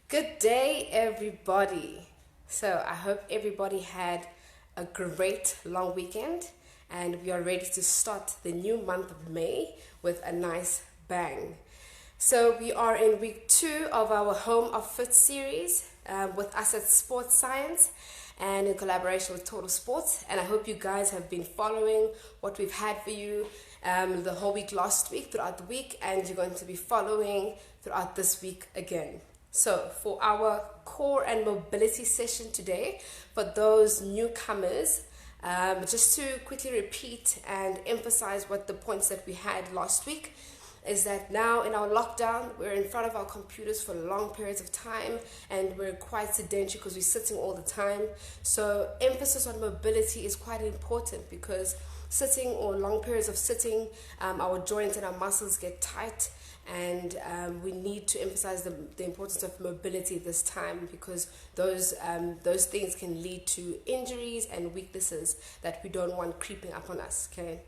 Good day, everybody. So, I hope everybody had a great long weekend and we are ready to start the new month of May with a nice bang. So, we are in week 2 of our Home of Fit series with us at Sports Science and in collaboration with Total Sports. And I hope you guys have been following what we've had for you the whole week last week, throughout the week, and you're going to be following throughout this week again. So for our core and mobility session today, for those newcomers, just to quickly repeat and emphasize what the points that we had last week is that now in our lockdown, we're in front of our computers for long periods of time and we're quite sedentary because we're sitting all the time. So emphasis on mobility is quite important because sitting or long periods of sitting, our joints and our muscles get tight, and we need to emphasize the importance of mobility this time because those things can lead to injuries and weaknesses that we don't want creeping up on us. Okay,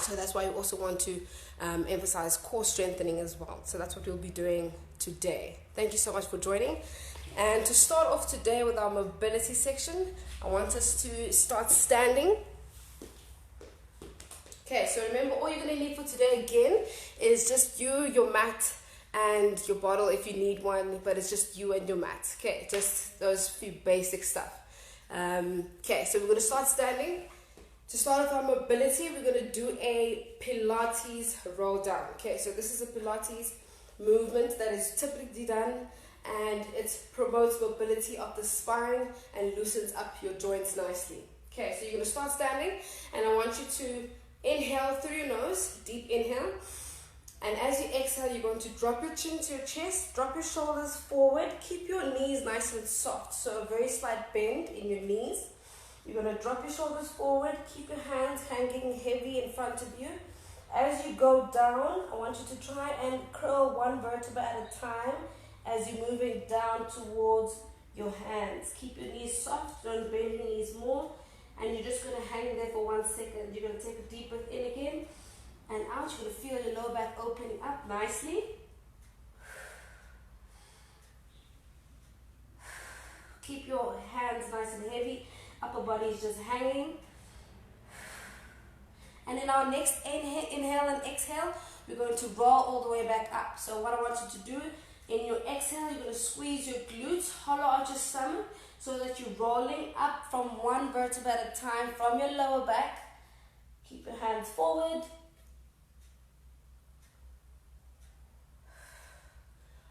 so that's why we also want to emphasize core strengthening as well. So that's what we'll be doing today. Thank you so much for joining. And to start off today with our mobility section, I want us to start standing. Okay, so remember, all you're going to need for today again is just you, your mat, and your bottle if you need one, but it's just you and your mat. Okay, just those few basic stuff. Okay, so we're going to start standing. To start off our mobility, we're going to do a Pilates roll down. Okay, so this is a Pilates movement that is typically done, and it promotes mobility of the spine and loosens up your joints nicely. Okay, so you're going to start standing, and I want you to inhale through your nose, deep inhale, and as you exhale, you're going to drop your chin to your chest, drop your shoulders forward, keep your knees nice and soft, so a very slight bend in your knees. You're going to drop your shoulders forward, keep your hands hanging heavy in front of you. As you go down, I want you to try and curl one vertebra at a time as you're moving down towards your hands. Keep your knees soft, don't bend your knees more. And you're just going to hang there for 1 second. You're going to take a deep breath in again and out. You're going to feel your lower back opening up nicely. Keep your hands nice and heavy. Upper body is just hanging. And in our next inhale and exhale, we're going to roll all the way back up. So what I want you to do, in your exhale, you're going to squeeze your glutes, hollow out your stomach, so that you're rolling up from one vertebra at a time from your lower back. Keep your hands forward.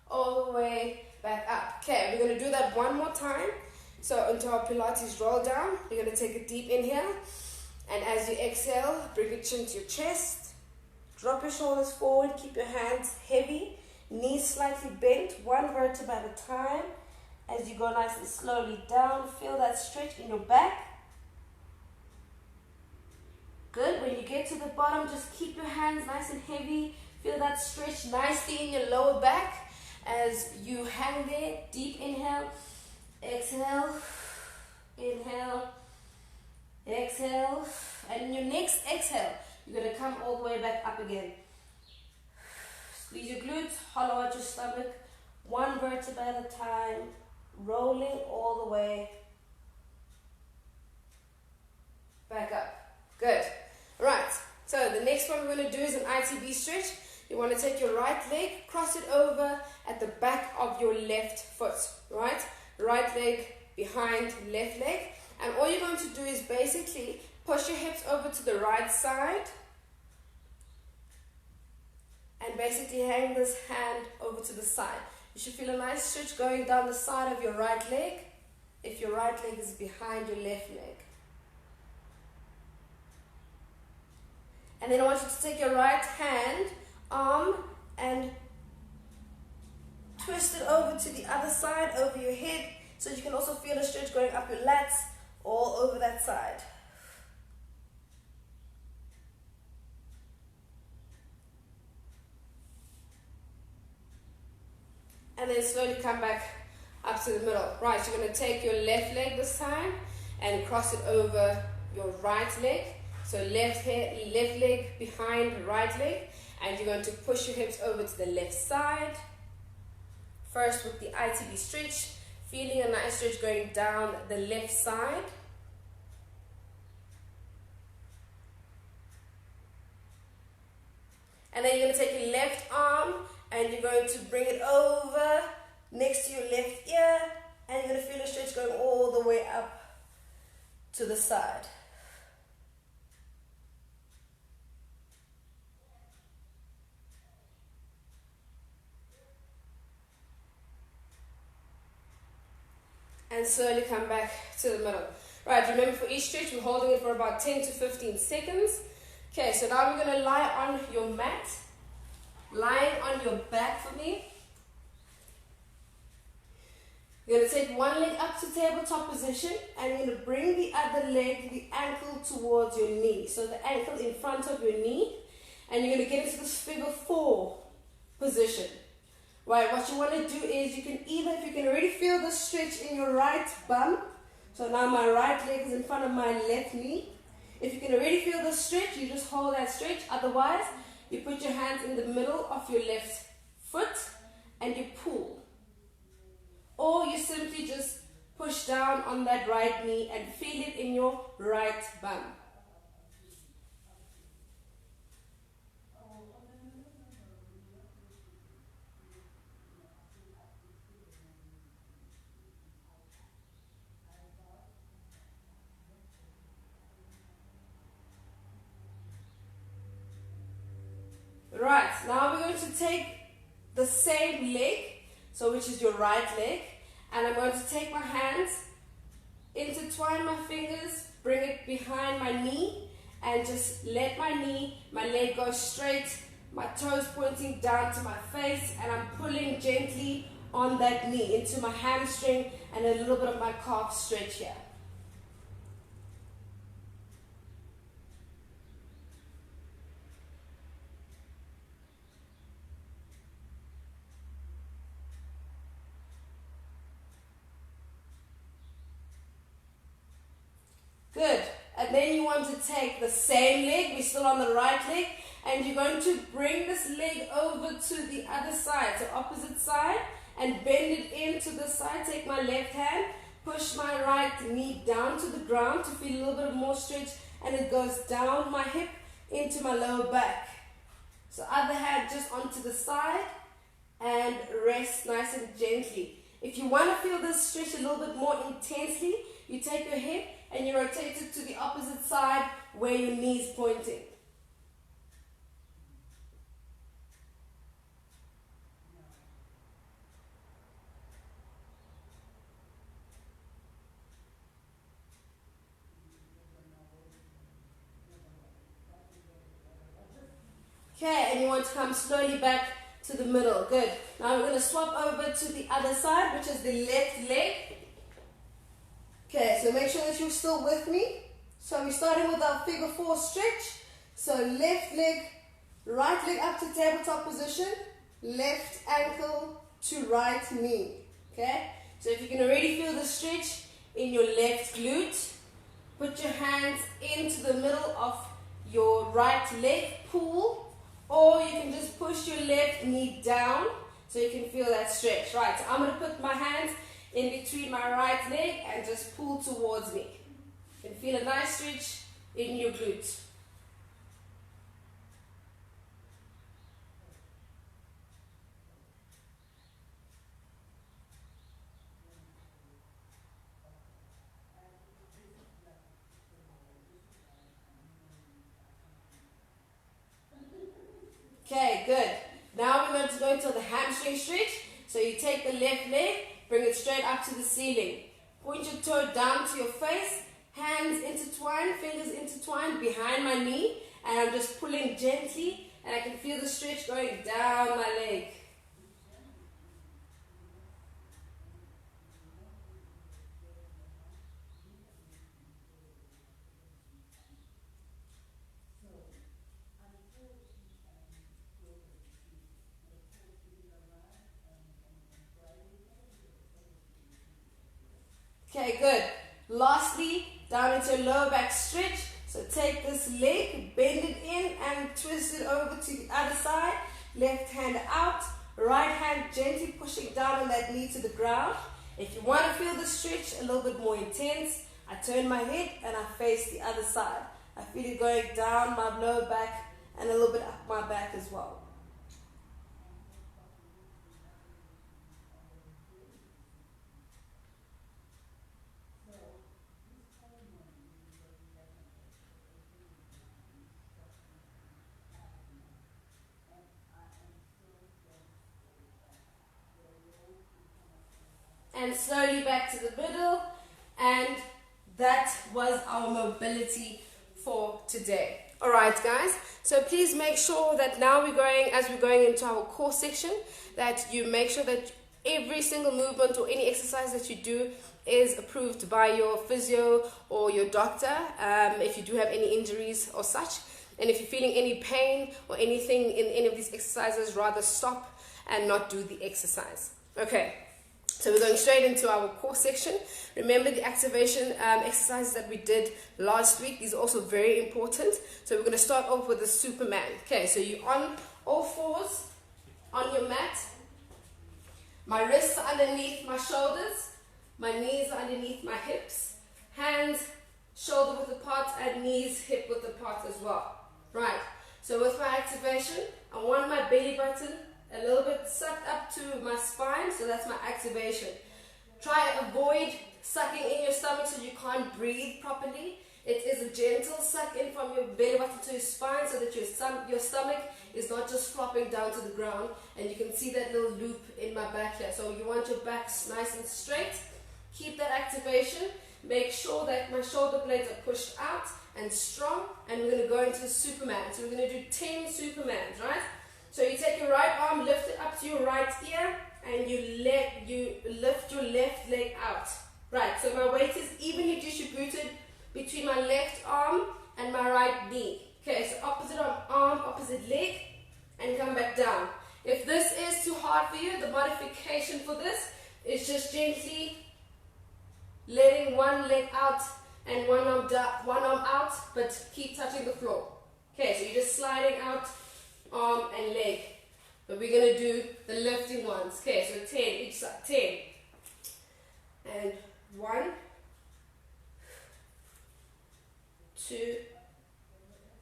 All the way back up. Okay, we're going to do that one more time. So into our Pilates roll down, you're going to take a deep inhale. And as you exhale, bring your chin to your chest. Drop your shoulders forward. Keep your hands heavy. Knees slightly bent, one vertebra at a time. As you go nice and slowly down, feel that stretch in your back. Good. When you get to the bottom, just keep your hands nice and heavy. Feel that stretch nicely in your lower back as you hang there. Deep inhale, exhale, inhale, exhale. And in your next exhale, you're going to come all the way back up again. Squeeze your glutes, hollow out your stomach, one vertebra at a time. Rolling all the way back up. Good. Right. So the next one we're going to do is an ITB stretch. You want to take your right leg, cross it over at the back of your left foot. Right? Right leg behind left leg. And all you're going to do is basically push your hips over to the right side. And basically hang this hand over to the side. You should feel a nice stretch going down the side of your right leg if your right leg is behind your left leg. And then I want you to take your right hand, arm, and twist it over to the other side, over your head, so you can also feel a stretch going up your lats, all over that side. And then slowly come back up to the middle. Right, you're going to take your left leg this time and cross it over your right leg. So left leg behind right leg. And you're going to push your hips over to the left side. First with the ITB stretch, feeling a nice stretch going down the left side. And then you're going to take your left arm and you're going to bring it over next to your left ear, and you're going to feel a stretch going all the way up to the side. And slowly come back to the middle. Right, remember for each stretch, we're holding it for about 10 to 15 seconds. Okay, so now we're going to lie on your mat, lying on your back for me. You're going to take one leg up to tabletop position, and you're going to bring the other leg, the ankle, towards your knee. So the ankle in front of your knee, and you're going to get into this figure 4 position. Right, what you want to do is you can either, if you can already feel the stretch in your right bum, so now my right leg is in front of my left knee. If you can already feel the stretch, you just hold that stretch. Otherwise, you put your hands in the middle of your left foot and you pull. Or you simply just push down on that right knee and feel it in your right bum. Right, now we're going to take the same leg, so which is your right leg, and I'm going to take my hands, intertwine my fingers, bring it behind my knee, and just let my leg go straight, my toes pointing down to my face, and I'm pulling gently on that knee into my hamstring and a little bit of my calf stretch here. Good. And then you want to take the same leg, we're still on the right leg, and you're going to bring this leg over to the other side, so opposite side, and bend it into the side. Take my left hand, push my right knee down to the ground to feel a little bit more stretch, and it goes down my hip into my lower back. So other hand just onto the side and rest nice and gently. If you want to feel this stretch a little bit more intensely, you take your head and you rotate it to the opposite side where your knee is pointing. Okay, and you want to come slowly back to the middle. Good. Now we're going to swap over to the other side, which is the left leg. Okay, so make sure that you're still with me. So we're starting with our figure 4 stretch. So left leg, right leg up to tabletop position, left ankle to right knee. Okay, so if you can already feel the stretch in your left glute, put your hands into the middle of your right leg, pull, or you can just push your left knee down so you can feel that stretch. Right, so I'm going to put my hands in between my right leg and just pull towards me. You can feel a nice stretch in your glutes. Okay, good. Now we're going to go into the hamstring stretch. So you take the left leg, bring it straight up to the ceiling. Point your toe down to your face, hands intertwined, fingers intertwined behind my knee, and I'm just pulling gently, and I can feel the stretch going down my leg. Okay, good. Lastly, down into your lower back stretch. So take this leg, bend it in and twist it over to the other side. Left hand out, Right hand gently pushing down on that knee to the ground. If you want to feel the stretch a little bit more intense, I turn my head and I face the other side. I feel it going down my lower back and a little bit up my back as well. And slowly back to the middle, and that was our mobility for today. Alright guys, so please make sure that now as we're going into our core section, that you make sure that every single movement or any exercise that you do is approved by your physio or your doctor, if you do have any injuries or such. And if you're feeling any pain or anything in any of these exercises, rather stop and not do the exercise. Okay. So we're going straight into our core section. Remember the activation exercises that we did last week. These are also very important. So we're going to start off with the Superman. Okay, so you're on all fours on your mat. My wrists are underneath my shoulders. My knees are underneath my hips. Hands shoulder width apart and knees hip width apart as well. Right, so with my activation, I want my belly button a little bit sucked up to my spine, so that's my activation. Try to avoid sucking in your stomach so you can't breathe properly. It is a gentle suck in from your belly button to your spine so that your stomach is not just flopping down to the ground, and you can see that little loop in my back here. So you want your back nice and straight. Keep that activation. Make sure that my shoulder blades are pushed out and strong, and we're going to go into the Superman. So we're going to do 10 Supermans, right? So you take your right arm, lift it up to your right ear, and you lift your left leg out. Right, so my weight is evenly distributed between my left arm and my right knee. Okay, so opposite arm, opposite leg, and come back down. If this is too hard for you, the modification for this is just gently letting one leg out and one arm out, but keep touching the floor. Okay, so you're just sliding out arm and leg, but we're going to do the lifting ones. Okay, so 10 each side. 10 and 1, 2,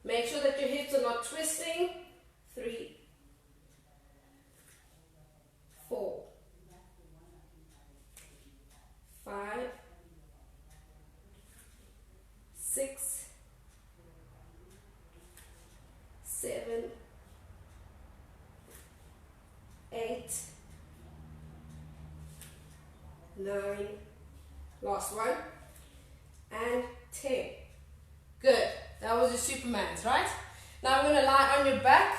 make sure that your hips are not twisting. 3, 4, 5, 6, 7, 8, 9, last one, and 10. Good. That was your Supermans, right? Now we're going to lie on your back.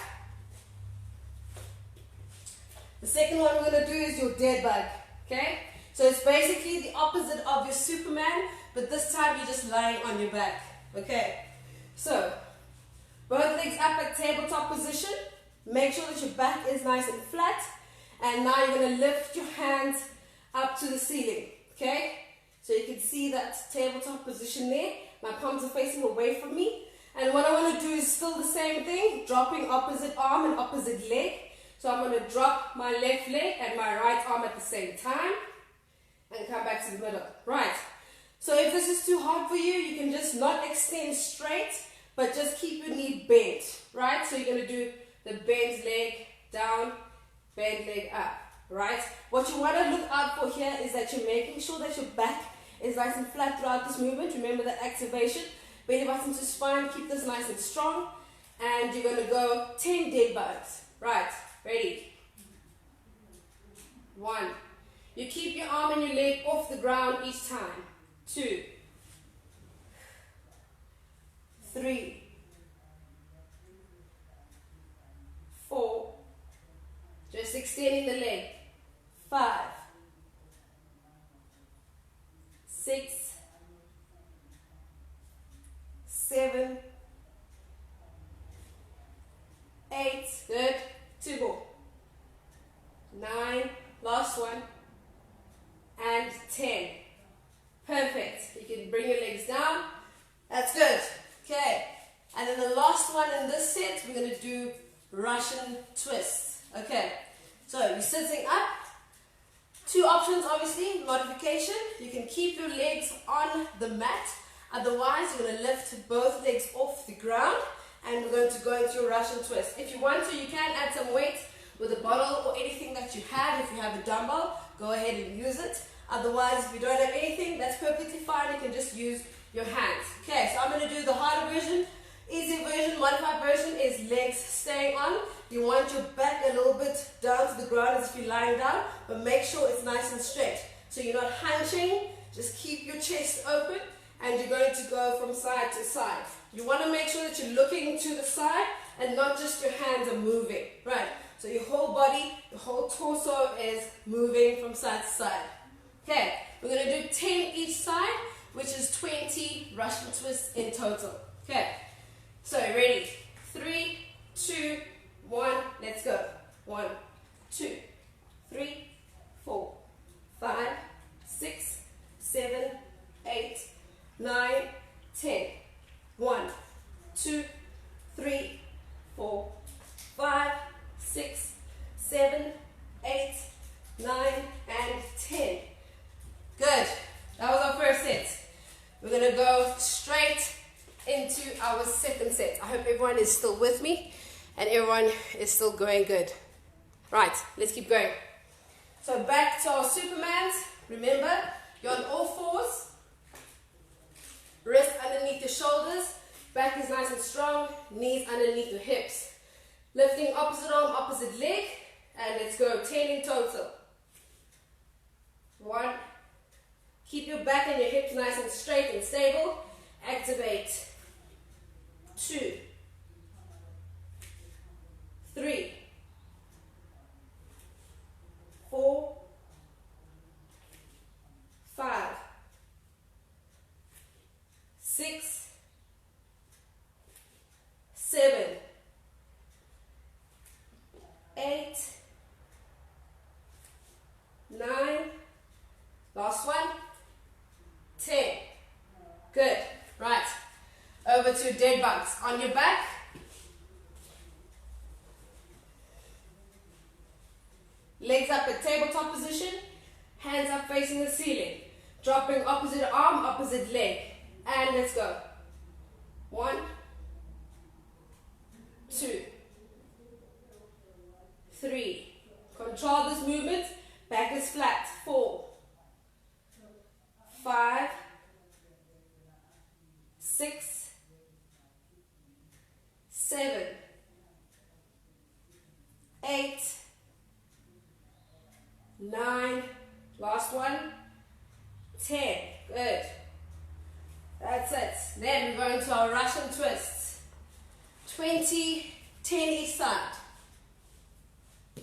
The second one we're going to do is your dead bug. Okay? So it's basically the opposite of your Superman, but this time you're just lying on your back. Okay? So, both legs up at tabletop position. Make sure that your back is nice and flat. And now you're going to lift your hands up to the ceiling. Okay? So you can see that tabletop position there. My palms are facing away from me. And what I want to do is still the same thing. Dropping opposite arm and opposite leg. So I'm going to drop my left leg and my right arm at the same time. And come back to the middle. Right. So if this is too hard for you, you can just not extend straight, but just keep your knee bent. Right? So you're going to do the bent leg down, bent leg up, right? What you want to look out for here is that you're making sure that your back is nice and flat throughout this movement. Remember the activation, belly button to spine, keep this nice and strong. And you're going to go 10 dead bugs, right? Ready? 1. You keep your arm and your leg off the ground each time. 2, 3, 4, just extending the leg. 5, 6, 7, 8, good, 2 more, 9, last one, and 10. Perfect. You can bring your legs down. That's good. Okay. And then the last one in this set, we're going to do Russian twists. Okay. So you're sitting up. Two options, obviously. Modification. You can keep your legs on the mat. Otherwise, you're going to lift both legs off the ground. And we're going to go into a Russian twist. If you want to, you can add some weight with a bottle or anything that you have. If you have a dumbbell, go ahead and use it. Otherwise, if you don't have anything, that's perfectly fine. You can just use your hands. Okay, so I'm going to do the harder version. Easy version, modified version is legs staying on. You want your back a little bit down to the ground as if you're lying down, but make sure it's nice and straight. So you're not hunching, just keep your chest open, and you're going to go from side to side. You want to make sure that you're looking to the side and not just your hands are moving, right? So your whole body, your whole torso is moving from side to side. Okay, we're going to do 10 each side, which is 20 Russian twists in total. Okay, so ready? 3, 2, 1, let's go. 1, 2, 3, 4, 5, 6, 7, 8, 9, 10. 1, 2, 3, 4, 5, 6, 7, 8, 9, and 10. Good. That was our first set. We're going to go straight into our second set. I hope everyone is still with me and everyone is still going good. Right, let's keep going. So back to our Supermans. Remember, you're on all fours. Wrist underneath your shoulders. Back is nice and strong. Knees underneath your hips. Lifting opposite arm, opposite leg. And let's go. 10 in total. 1. Keep your back and your hips nice and straight and stable. Activate. 2. 3. 4. 5. 6. 7. 8. 9. Last one. 10. Good. Right. Over to dead bugs. On your back. Legs up at tabletop position. Hands up facing the ceiling. Dropping opposite arm, opposite leg. And let's go. 1, 2, 3. Control this movement. Back is flat. 4, 5, 6, 7, 8, 9. Last one. 10. Good. That's it. Then we're going to our Russian twists. 20, 10 each side.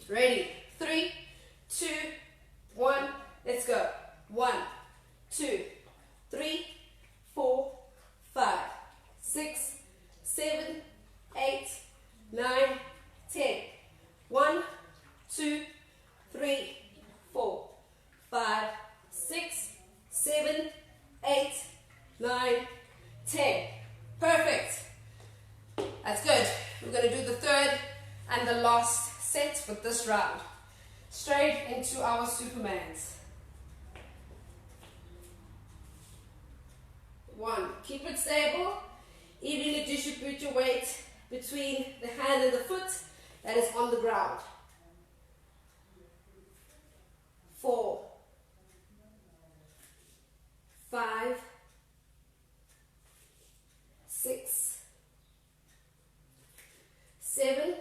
Ready? 3, 2, 1. Let's go. 1, 2, 3, 4, 5, 6, 7, 8, 9, 10. 1, 2, 3, 4, 5, 6, 7, 8, 9, 10. Perfect. That's good. We're going to do the third and the last set for this round. Straight into our Supermans. 1. Keep it stable. Evenly distribute your weight between the hand and the foot that is on the ground. 4, 5, 6, 7,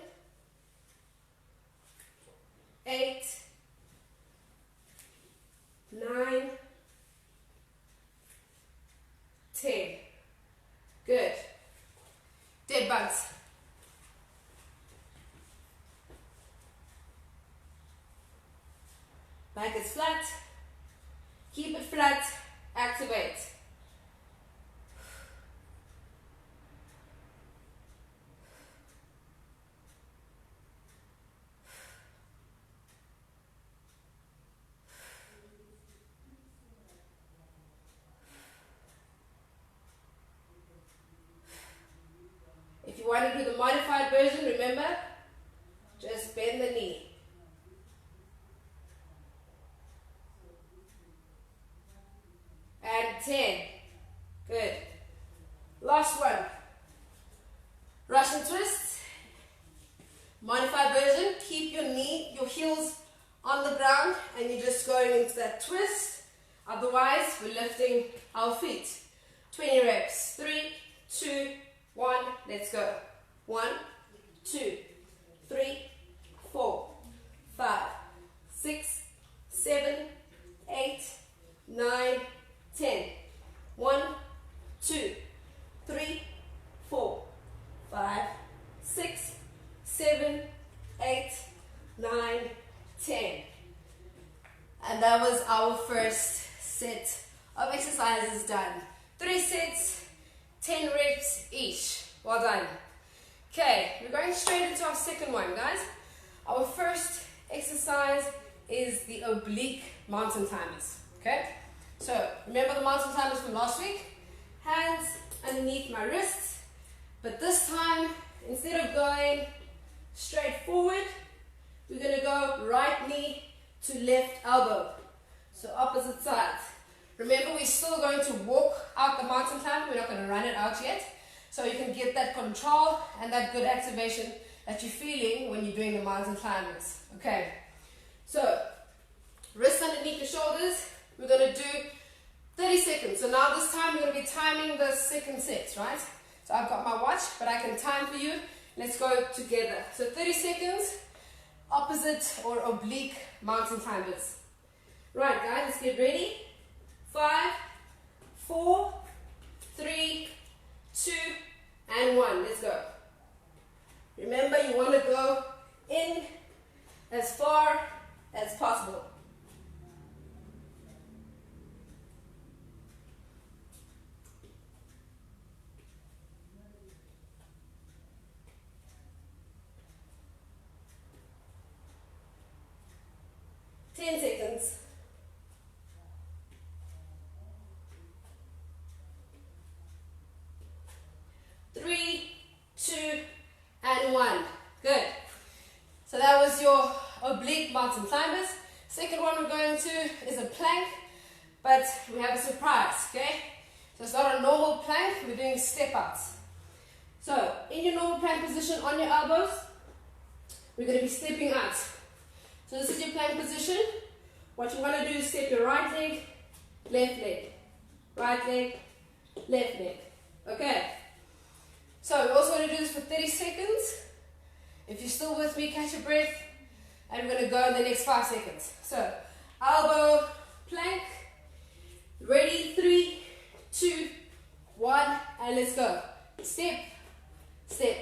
8, 9, 10. Good. Dead bugs. Back is flat. Keep it flat. Activate. If you want to do the modified version, remember, just bend the knee. 10. Good. Last one. Russian twist. Modified version. Keep your heels on the ground and you're just going into that twist. Otherwise, we're lifting our feet. 20 reps. 3, 2, 1. Let's go. 1, 2, 3, 4, 5, 6, 7, 8, 9, 10. 1, 2, 3, 4, 5, 6, 7, 8, 9, 10. And that was our first set of exercises done. 3 sets, 10 reps each. Well done. Okay, we're going straight into our second one, guys. Our first exercise is the oblique mountain climbers. Okay, so remember the mountain climbers from last week? Hands underneath my wrists, but this time, instead of going straight forward, we're going to go right knee to left elbow. So opposite sides. Remember, we're still going to walk out the mountain climber. We're not going to run it out yet. So you can get that control and that good activation that you're feeling when you're doing the mountain climbers. Okay. So wrists underneath the shoulders. We're going to do 30 seconds. So now this time we're going to be timing the second set, right? So I've got my watch, but I can time for you. Let's go together. So 30 seconds, opposite or oblique mountain climbers. Right, guys, let's get ready. 5, 4, 3, 2, and 1. Let's go. Remember, you want to go in as far as possible. Seconds. 3, 2, and 1. Good. So that was your oblique mountain climbers. Second one we're going to is a plank, but we have a surprise, okay? So it's not a normal plank, we're doing step outs. So in your normal plank position on your elbows, we're going to be stepping out. So this is your plank position. What you want to do is step your right leg, left leg, right leg, left leg. Okay. So we also want to do this for 30 seconds. If you're still with me, catch your breath. And we're going to go in the next 5 seconds. So elbow, plank. Ready, 3, 2, 1, and let's go. Step, step,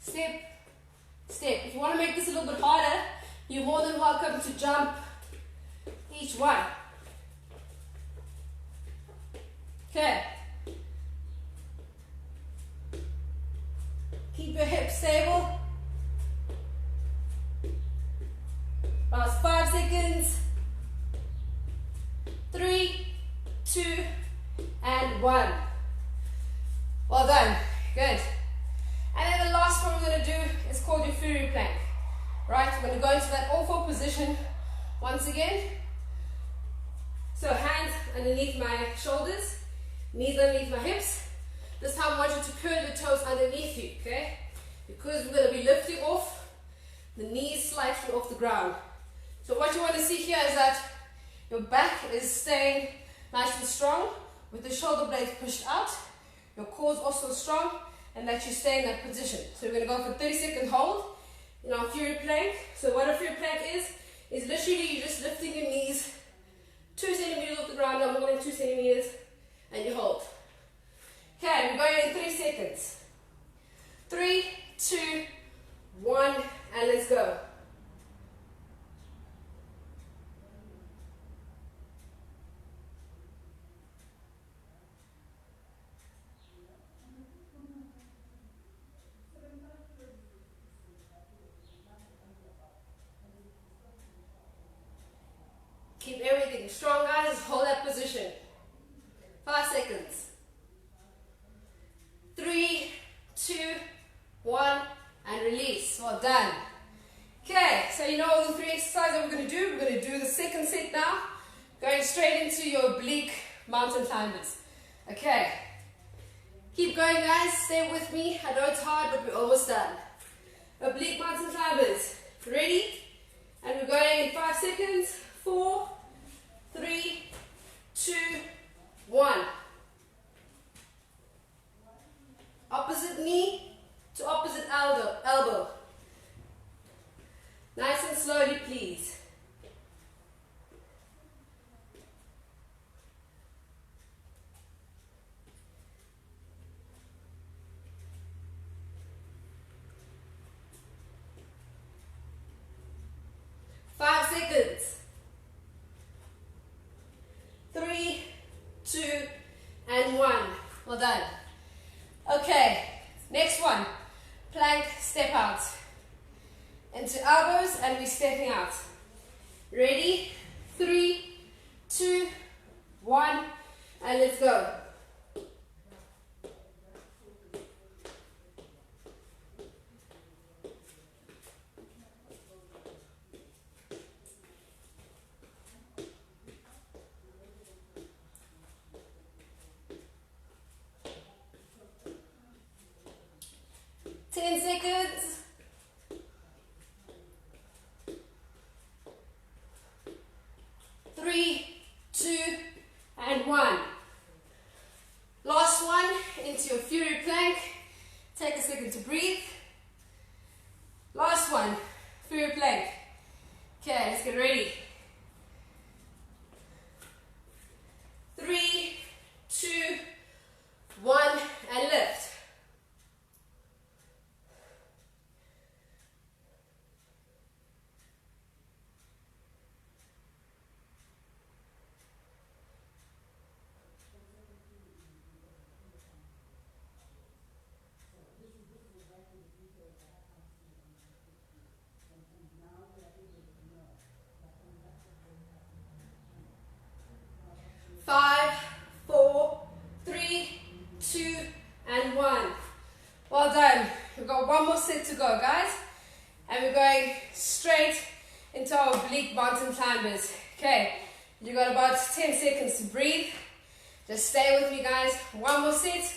step, step. If you want to make this a little bit harder, you're more than welcome to jump each one. Okay. Keep your hips stable. Last 5 seconds. 3, 2, and 1. Well done. Good. And then the last one we're going to do is called your fury plank. Right, we're going to go into that all-four position once again. So hands underneath my shoulders, knees underneath my hips. This time I want you to curl the toes underneath you, okay? Because we're going to be lifting off the knees slightly off the ground. So what you want to see here is that your back is staying nice and strong with the shoulder blades pushed out. Your core is also strong and that you stay in that position. So we're going to go for 30-second hold in our fury plank. So what a fury plank is literally you just lifting your knees 2 centimeters off the ground, no more than 2 centimeters, and you hold. Okay, we're going in 30 seconds. 3, 2, 1, and let's go. Keep everything strong, guys. Hold that position. 5 seconds. 3, 2, 1, and release. Well done. Okay, so you know all the 3 exercises that we're going to do. We're going to do the second set now. Going straight into your oblique mountain climbers. Okay. Keep going, guys. Stay with me. I know it's hard, but we're almost done. Oblique mountain climbers. Ready? And we're going in 5 seconds. 4, 3, 2, 1. Opposite knee to opposite elbow. Nice and slowly, please. Seconds. 3, 2, and 1. Well done. Okay, next one. Plank step out. Into elbows and we're stepping out. Ready? 3, 2, 1, and let's go. Seconds. 3, 2, and 1. Last one, into your fury plank. Take a second to breathe. Last one, fury plank. Okay, let's get ready. 3, 2, 1, and lift. Five, 4, 3, 2, and 1. Well done. We've got one more set to go, guys. And we're going straight into our oblique mountain climbers. Okay, you got about 10 seconds to breathe. Just stay with me, guys. One more set,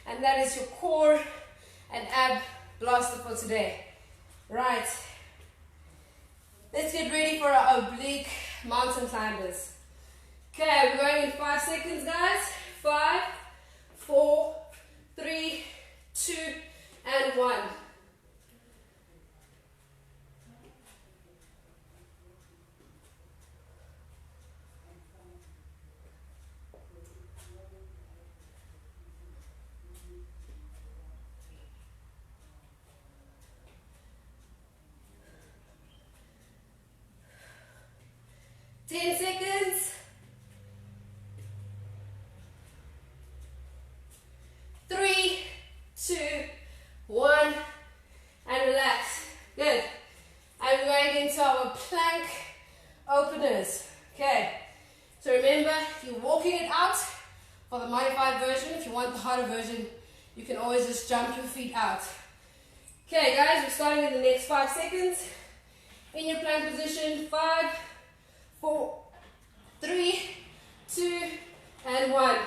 and that is your core and ab blaster for today. Right. Let's get ready for our oblique mountain climbers. Okay, we're going in 5 seconds, guys. 5, 4, 3, 2, and 1. Seconds. 3, 2, 1, and relax. Good. And we're going into our plank openers. Okay. So remember, you're walking it out for the modified version. If you want the harder version, you can always just jump your feet out. Okay, guys, we're starting in the next 5 seconds. In your plank position, 5, 4, 3, 2, and 1.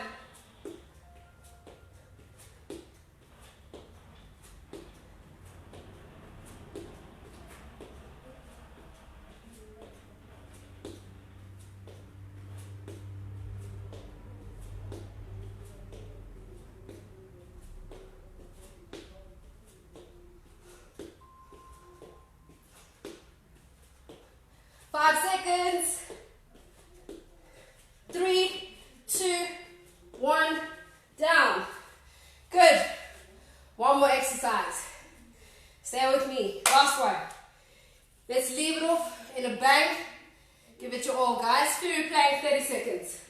Seconds. 3, 2, 1, down. Good. One more exercise. Stay with me. Last one. Let's leave it off in a bang. Give it your all, guys. Fury plank, 30 seconds.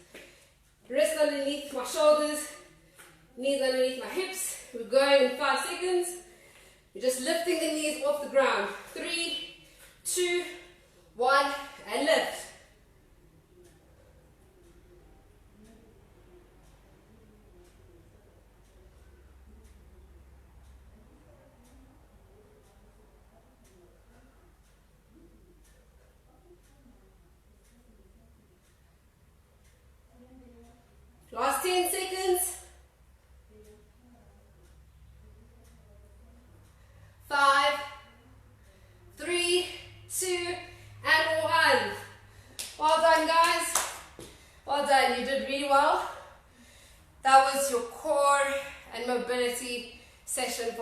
Wrist underneath my shoulders, knees underneath my hips. We're going in 5 seconds. You're just lifting the knees off the ground. 3, 2, 1, and lift.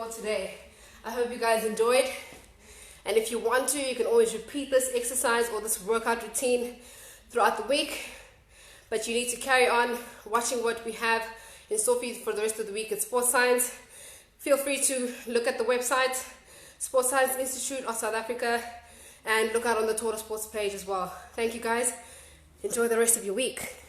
for today. I hope you guys enjoyed. And if you want to, you can always repeat this exercise or this workout routine throughout the week. But you need to carry on watching what we have in store for you for the rest of the week at Sports Science. Feel free to look at the website, Sports Science Institute of South Africa, and look out on the Total Sports page as well. Thank you guys. Enjoy the rest of your week.